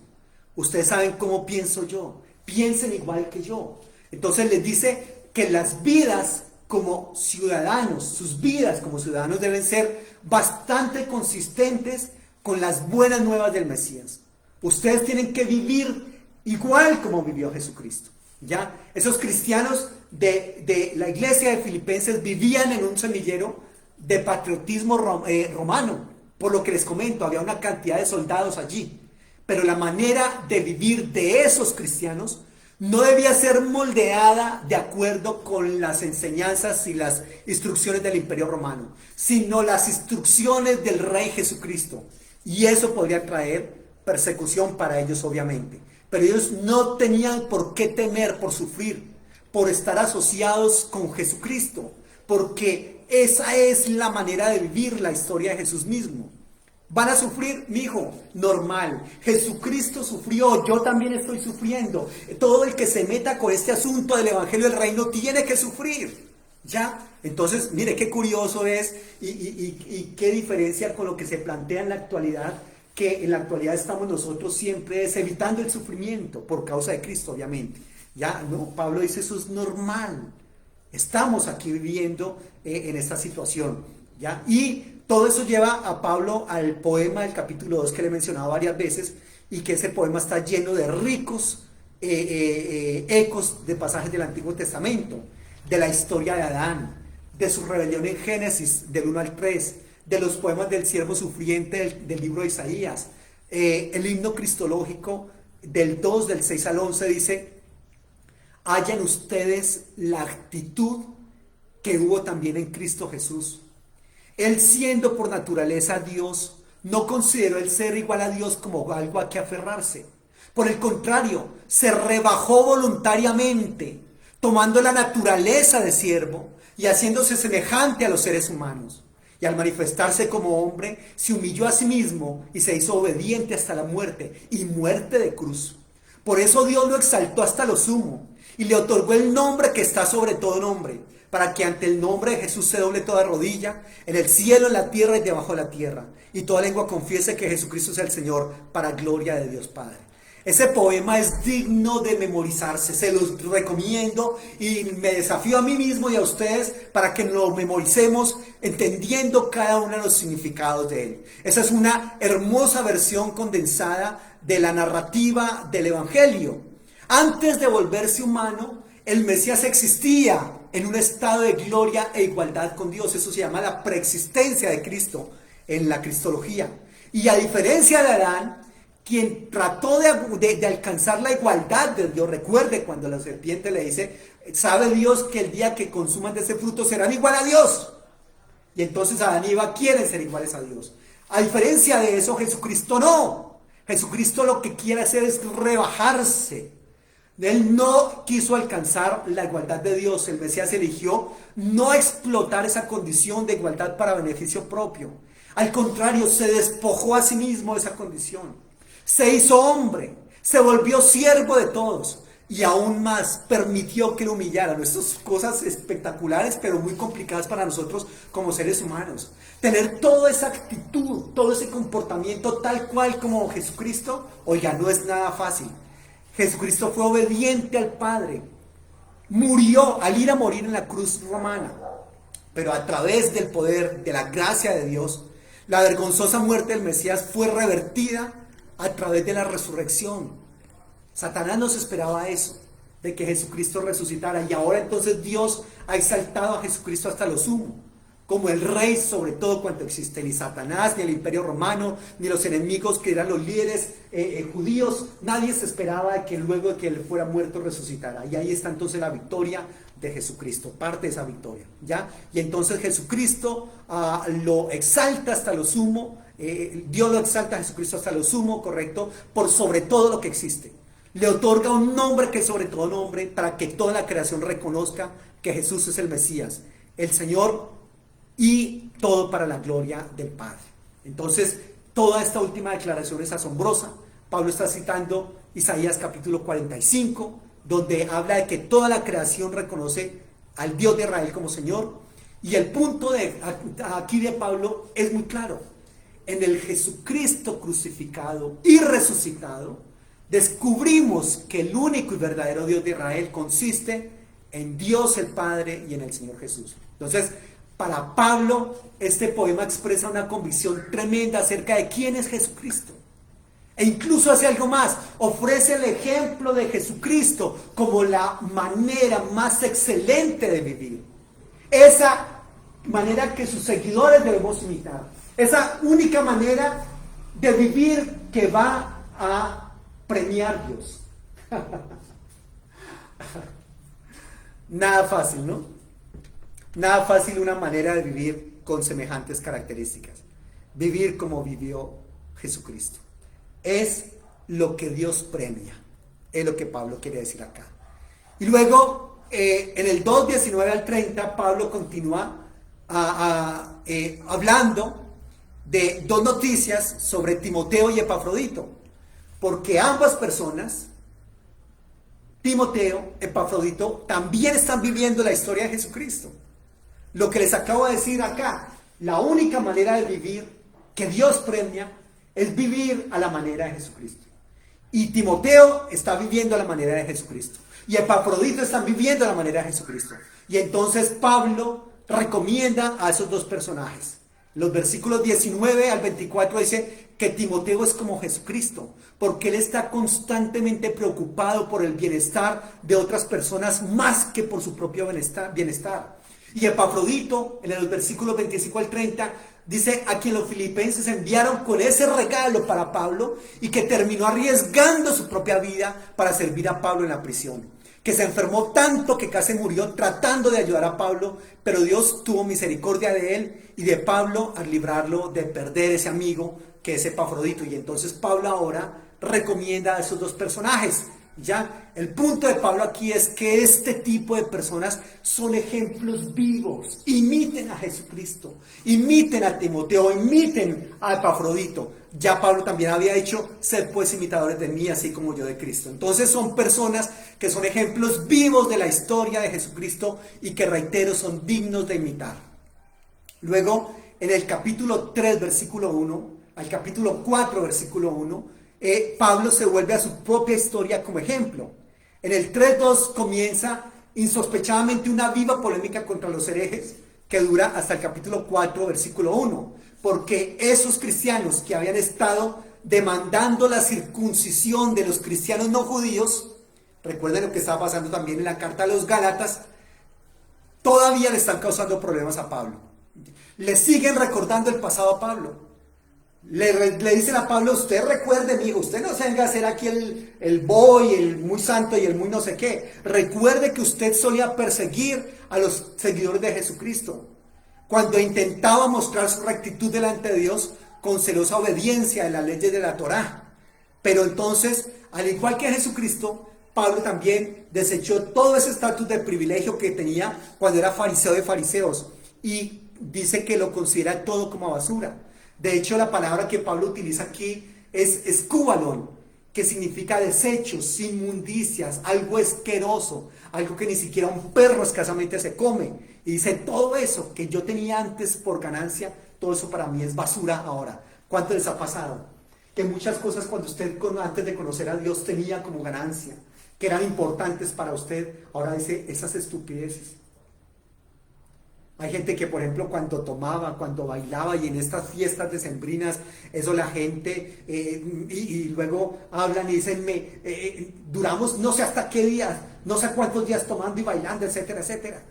ustedes saben cómo pienso yo, piensen igual que yo. Entonces les dice que las vidas como ciudadanos, sus vidas como ciudadanos deben ser bastante consistentes con las buenas nuevas del Mesías. Ustedes tienen que vivir igual como vivió Jesucristo, ¿ya? Esos cristianos de la iglesia de Filipenses vivían en un semillero de patriotismo romano. Por lo que les comento, había una cantidad de soldados allí, pero la manera de vivir de esos cristianos no debía ser moldeada de acuerdo con las enseñanzas y las instrucciones del Imperio Romano, sino las instrucciones del Rey Jesucristo. Y eso podría traer persecución para ellos, obviamente. Pero ellos no tenían por qué temer, por sufrir, por estar asociados con Jesucristo, porque esa es la manera de vivir la historia de Jesús mismo. ¿Van a sufrir? Mijo, normal. Jesucristo sufrió, yo también estoy sufriendo. Todo el que se meta con este asunto del Evangelio del Reino tiene que sufrir, ¿ya? Entonces, mire qué curioso es y qué diferencia con lo que se plantea en la actualidad, que en la actualidad estamos nosotros siempre evitando el sufrimiento por causa de Cristo, obviamente. Ya, no, Pablo dice: eso es normal. Estamos aquí viviendo en esta situación, ¿ya? Y todo eso lleva a Pablo al poema del capítulo 2 que le he mencionado varias veces, y que ese poema está lleno de ricos ecos de pasajes del Antiguo Testamento, de la historia de Adán, de su rebelión en Génesis del 1 al 3, de los poemas del siervo sufriente del libro de Isaías. El himno cristológico del 2, del 6 al 11 dice: hayan ustedes la actitud que hubo también en Cristo Jesús. Él, siendo por naturaleza Dios, no consideró el ser igual a Dios como algo a que aferrarse. Por el contrario, se rebajó voluntariamente, tomando la naturaleza de siervo y haciéndose semejante a los seres humanos. Y al manifestarse como hombre, se humilló a sí mismo y se hizo obediente hasta la muerte, y muerte de cruz. Por eso Dios lo exaltó hasta lo sumo y le otorgó el nombre que está sobre todo nombre, para que ante el nombre de Jesús se doble toda rodilla, en el cielo, en la tierra y debajo de la tierra, y toda lengua confiese que Jesucristo es el Señor, para gloria de Dios Padre. Ese poema es digno de memorizarse, se los recomiendo y me desafío a mí mismo y a ustedes para que lo memoricemos entendiendo cada uno de los significados de él. Esa es una hermosa versión condensada de la narrativa del Evangelio. Antes de volverse humano, el Mesías existía en un estado de gloria e igualdad con Dios. Eso se llama la preexistencia de Cristo en la cristología. Y a diferencia de Adán, quien trató de alcanzar la igualdad de Dios, recuerde cuando la serpiente le dice, sabe Dios que el día que consuman de ese fruto serán igual a Dios. Y entonces Adán y Eva quieren ser iguales a Dios. A diferencia de eso, Jesucristo no. Jesucristo lo que quiere hacer es rebajarse. Él no quiso alcanzar la igualdad de Dios. El Mesías eligió no explotar esa condición de igualdad para beneficio propio. Al contrario, se despojó a sí mismo de esa condición. Se hizo hombre, se volvió siervo de todos y aún más permitió que lo humillaran. Estas son cosas espectaculares, pero muy complicadas para nosotros como seres humanos. Tener toda esa actitud, todo ese comportamiento tal cual como Jesucristo, oiga, no es nada fácil. Jesucristo fue obediente al Padre, murió al ir a morir en la cruz romana, pero a través del poder, de la gracia de Dios, la vergonzosa muerte del Mesías fue revertida a través de la resurrección. Satanás no se esperaba eso, de que Jesucristo resucitara, y ahora entonces Dios ha exaltado a Jesucristo hasta lo sumo, como el rey sobre todo cuanto existe. Ni Satanás, ni el imperio romano, ni los enemigos que eran los líderes judíos, nadie se esperaba que luego de que él fuera muerto resucitara. Y ahí está entonces la victoria de Jesucristo, parte de esa victoria, ¿ya? Y entonces Jesucristo lo exalta hasta lo sumo, Dios lo exalta a Jesucristo hasta lo sumo, correcto, por sobre todo lo que existe. Le otorga un nombre que es sobre todo nombre, para que toda la creación reconozca que Jesús es el Mesías, el Señor, y todo para la gloria del Padre. Entonces, toda esta última declaración es asombrosa. Pablo está citando Isaías capítulo 45, donde habla de que toda la creación reconoce al Dios de Israel como Señor. Y el punto aquí de Pablo es muy claro. En el Jesucristo crucificado y resucitado, descubrimos que el único y verdadero Dios de Israel consiste en Dios el Padre y en el Señor Jesús. Entonces, para Pablo, este poema expresa una convicción tremenda acerca de quién es Jesucristo. E incluso hace algo más, ofrece el ejemplo de Jesucristo como la manera más excelente de vivir. Esa manera que sus seguidores debemos imitar. Esa única manera de vivir que va a premiar Dios. Nada fácil, ¿no? Nada fácil una manera de vivir con semejantes características. Vivir como vivió Jesucristo. Es lo que Dios premia. Es lo que Pablo quiere decir acá. Y luego, en el 2, 19 al 30, Pablo continúa hablando de dos noticias sobre Timoteo y Epafrodito. Porque ambas personas, Timoteo, Epafrodito, también están viviendo la historia de Jesucristo. Lo que les acabo de decir acá, la única manera de vivir que Dios premia es vivir a la manera de Jesucristo. Y Timoteo está viviendo a la manera de Jesucristo. Y Epafrodito están viviendo a la manera de Jesucristo. Y entonces Pablo recomienda a esos dos personajes. Los versículos 19 al 24 dice que Timoteo es como Jesucristo, porque él está constantemente preocupado por el bienestar de otras personas más que por su propio bienestar. Y Epafrodito, en los versículos 25 al 30, dice a quien los filipenses enviaron con ese regalo para Pablo y que terminó arriesgando su propia vida para servir a Pablo en la prisión. Que se enfermó tanto que casi murió tratando de ayudar a Pablo, pero Dios tuvo misericordia de él y de Pablo al librarlo de perder ese amigo que es Epafrodito. Y entonces Pablo ahora recomienda a esos dos personajes, Ya, el punto de Pablo aquí es que este tipo de personas son ejemplos vivos. Imiten a Jesucristo, imiten a Timoteo, imiten a Epafrodito. Ya Pablo también había dicho, sed pues imitadores de mí, así como yo de Cristo. Entonces son personas que son ejemplos vivos de la historia de Jesucristo y que, reitero, son dignos de imitar. Luego, en el capítulo 3, versículo 1, al capítulo 4, versículo 1, Pablo se vuelve a su propia historia como ejemplo. En el 3:2 comienza insospechadamente una viva polémica contra los herejes que dura hasta el capítulo 4, versículo 1, porque esos cristianos que habían estado demandando la circuncisión de los cristianos no judíos, recuerden lo que estaba pasando también en la carta a los Gálatas, todavía le están causando problemas a Pablo. Le siguen recordando el pasado a Pablo. Le dicen a Pablo, usted recuerde, amigo, usted no se venga a hacer aquí el boy, el muy santo y el muy no sé qué. Recuerde que usted solía perseguir a los seguidores de Jesucristo cuando intentaba mostrar su rectitud delante de Dios con celosa obediencia de las leyes de la Torá. Pero entonces, al igual que Jesucristo, Pablo también desechó todo ese estatus de privilegio que tenía cuando era fariseo de fariseos y dice que lo considera todo como basura. De hecho, la palabra que Pablo utiliza aquí es escúbalon, que significa desechos, inmundicias, algo asqueroso, algo que ni siquiera un perro escasamente se come. Y dice, todo eso que yo tenía antes por ganancia, todo eso para mí es basura ahora. ¿Cuánto les ha pasado? Que muchas cosas cuando usted antes de conocer a Dios tenía como ganancia, que eran importantes para usted, ahora dice esas estupideces. Hay gente que, por ejemplo, cuando tomaba, cuando bailaba y en estas fiestas decembrinas, eso la gente, y luego hablan y dicen, duramos no sé hasta qué días, no sé cuántos días tomando y bailando, etcétera, etcétera.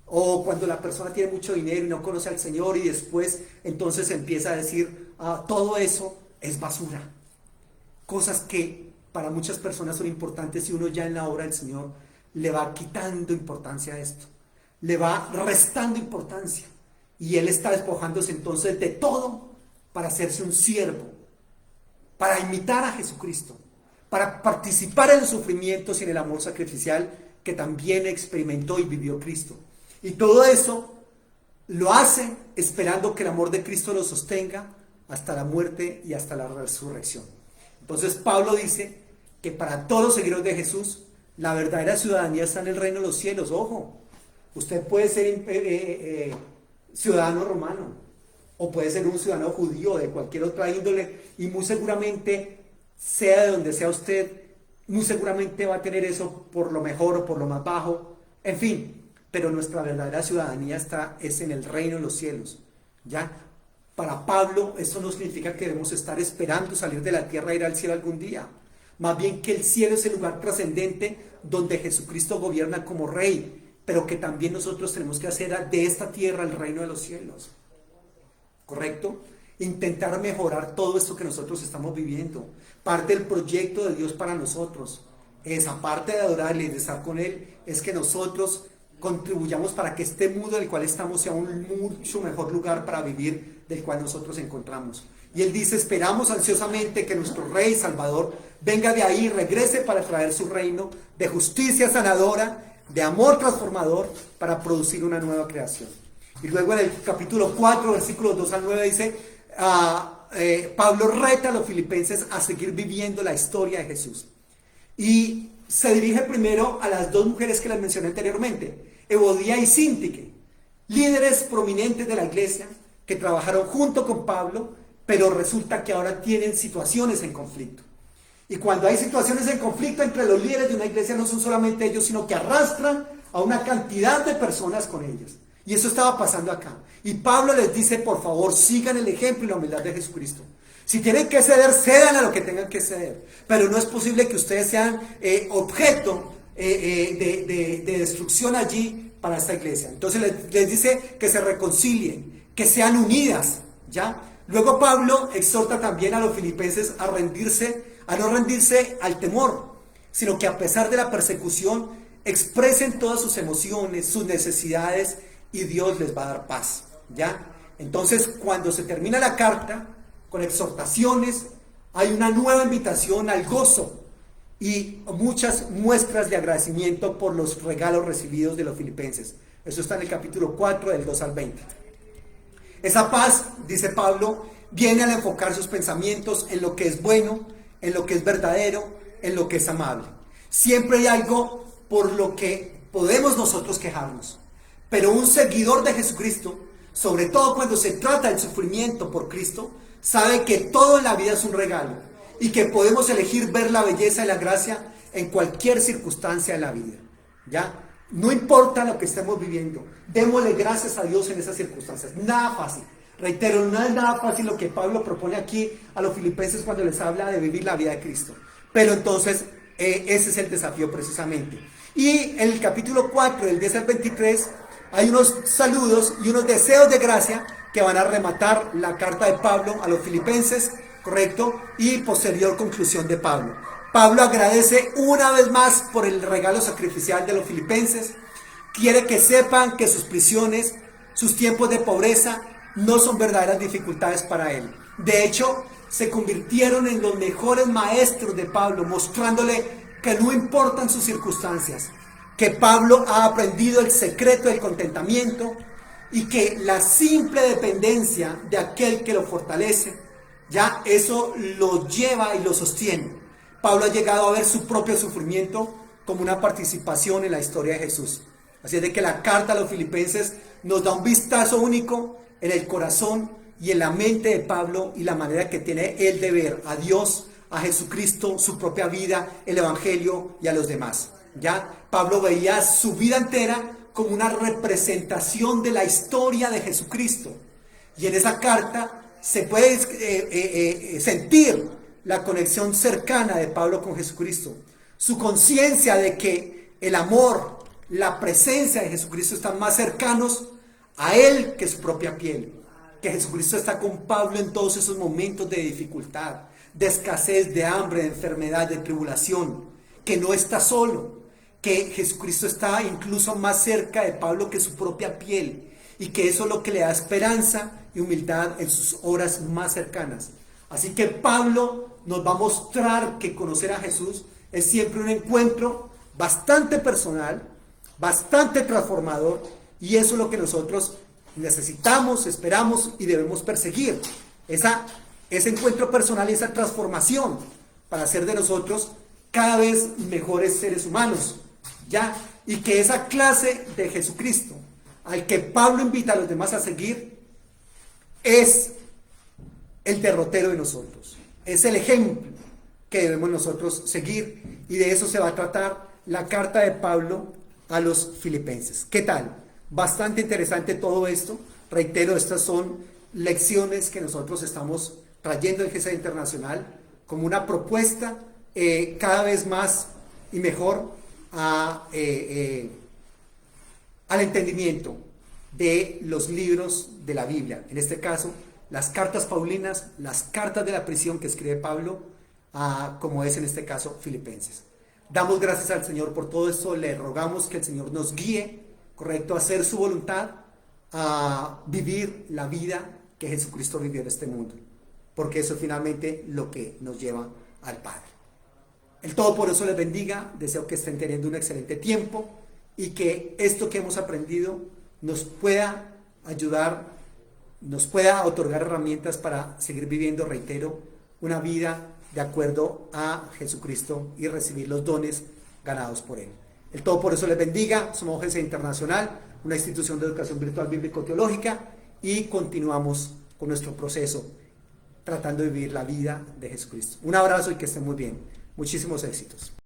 O cuando la persona tiene mucho dinero y no conoce al Señor y después entonces empieza a decir, todo eso es basura. Cosas que para muchas personas son importantes y uno ya en la obra del Señor le va quitando importancia a esto. Le va restando importancia y él está despojándose entonces de todo para hacerse un siervo, para imitar a Jesucristo, para participar en los sufrimientos y en el amor sacrificial que también experimentó y vivió Cristo. Y todo eso lo hace esperando que el amor de Cristo lo sostenga hasta la muerte y hasta la resurrección. Entonces Pablo dice que para todos los seguidores de Jesús la verdadera ciudadanía está en el reino de los cielos. Ojo, usted puede ser ciudadano romano o puede ser un ciudadano judío de cualquier otra índole y muy seguramente, sea de donde sea usted, muy seguramente va a tener eso por lo mejor o por lo más bajo, en fin, pero nuestra verdadera ciudadanía es en el reino de los cielos. ¿Ya? Para Pablo esto no significa que debemos estar esperando salir de la tierra e ir al cielo algún día, más bien que el cielo es el lugar trascendente donde Jesucristo gobierna como rey, pero que también nosotros tenemos que hacer de esta tierra el reino de los cielos. ¿Correcto? Intentar mejorar todo esto que nosotros estamos viviendo. Parte del proyecto de Dios para nosotros es, aparte de adorarle y de estar con Él, es que nosotros contribuyamos para que este mundo del cual estamos sea un mucho mejor lugar para vivir del cual nosotros encontramos. Y Él dice, esperamos ansiosamente que nuestro Rey Salvador venga de ahí, regrese para traer su reino de justicia sanadora, de amor transformador para producir una nueva creación. Y luego en el capítulo 4, versículos 2 al 9 dice, Pablo reta a los filipenses a seguir viviendo la historia de Jesús. Y se dirige primero a las dos mujeres que les mencioné anteriormente, Evodia y Síntique, líderes prominentes de la iglesia que trabajaron junto con Pablo, pero resulta que ahora tienen situaciones en conflicto. Y cuando hay situaciones en conflicto entre los líderes de una iglesia, no son solamente ellos, sino que arrastran a una cantidad de personas con ellos. Y eso estaba pasando acá. Y Pablo les dice, por favor, sigan el ejemplo y la humildad de Jesucristo. Si tienen que ceder, cedan a lo que tengan que ceder. Pero no es posible que ustedes sean objeto de destrucción allí para esta iglesia. Entonces les dice que se reconcilien, que sean unidas, ¿ya? Luego Pablo exhorta también a los filipenses a no rendirse al temor, sino que a pesar de la persecución expresen todas sus emociones, sus necesidades y Dios les va a dar paz, ¿ya? Entonces, cuando se termina la carta con exhortaciones, hay una nueva invitación al gozo y muchas muestras de agradecimiento por los regalos recibidos de los filipenses. Eso está en el capítulo 4, del 2 al 20. Esa paz, dice Pablo, viene al enfocar sus pensamientos en lo que es bueno, en lo que es verdadero, en lo que es amable. Siempre hay algo por lo que podemos nosotros quejarnos, pero un seguidor de Jesucristo, sobre todo cuando se trata del sufrimiento por Cristo, sabe que todo en la vida es un regalo y que podemos elegir ver la belleza y la gracia en cualquier circunstancia de la vida. ¿Ya? No importa lo que estemos viviendo, démosle gracias a Dios en esas circunstancias. Nada fácil. Reitero, no es nada fácil lo que Pablo propone aquí a los filipenses cuando les habla de vivir la vida de Cristo. Pero entonces, ese es el desafío precisamente. Y en el capítulo 4, del 10 al 23, hay unos saludos y unos deseos de gracia que van a rematar la carta de Pablo a los filipenses, ¿correcto? Y posterior conclusión de Pablo. Pablo agradece una vez más por el regalo sacrificial de los filipenses. Quiere que sepan que sus prisiones, sus tiempos de pobreza, no son verdaderas dificultades para él. De hecho, se convirtieron en los mejores maestros de Pablo, mostrándole que no importan sus circunstancias, que Pablo ha aprendido el secreto del contentamiento y que la simple dependencia de aquel que lo fortalece, ya eso lo lleva y lo sostiene. Pablo ha llegado a ver su propio sufrimiento como una participación en la historia de Jesús. Así es de que la carta a los filipenses nos da un vistazo único en el corazón y en la mente de Pablo y la manera que tiene él de ver a Dios, a Jesucristo, su propia vida, el Evangelio y a los demás. Ya Pablo veía su vida entera como una representación de la historia de Jesucristo. Y en esa carta se puede sentir la conexión cercana de Pablo con Jesucristo. Su conciencia de que el amor, la presencia de Jesucristo están más cercanos a él que su propia piel. Que Jesucristo está con Pablo en todos esos momentos de dificultad, de escasez, de hambre, de enfermedad, de tribulación. Que no está solo. Que Jesucristo está incluso más cerca de Pablo que su propia piel. Y que eso es lo que le da esperanza y humildad en sus horas más cercanas. Así que Pablo nos va a mostrar que conocer a Jesús es siempre un encuentro bastante personal, bastante transformador, y eso es lo que nosotros necesitamos, esperamos y debemos perseguir. Ese encuentro personal y esa transformación para hacer de nosotros cada vez mejores seres humanos, ¿ya? Y que esa clase de Jesucristo al que Pablo invita a los demás a seguir es el derrotero de nosotros, es el ejemplo que debemos nosotros seguir, y de eso se va a tratar la carta de Pablo a los filipenses. ¿Qué tal? Bastante interesante todo esto. Reitero, estas son lecciones que nosotros estamos trayendo en GESED Internacional como una propuesta cada vez más y mejor al entendimiento de los libros de la Biblia, en este caso las cartas paulinas, las cartas de la prisión que escribe Pablo, como es en este caso Filipenses. Damos gracias al Señor por todo esto, le rogamos que el Señor nos guíe, correcto, a hacer su voluntad, a vivir la vida que Jesucristo vivió en este mundo, porque eso es finalmente lo que nos lleva al Padre. El Todopoderoso les bendiga, deseo que estén teniendo un excelente tiempo y que esto que hemos aprendido nos pueda ayudar, nos pueda otorgar herramientas para seguir viviendo, reitero, una vida de acuerdo a Jesucristo y recibir los dones ganados por Él. El Todopoderoso les bendiga. Somos GESED Internacional, una institución de educación virtual bíblico-teológica, y continuamos con nuestro proceso tratando de vivir la vida de Jesucristo. Un abrazo y que estén muy bien. Muchísimos éxitos.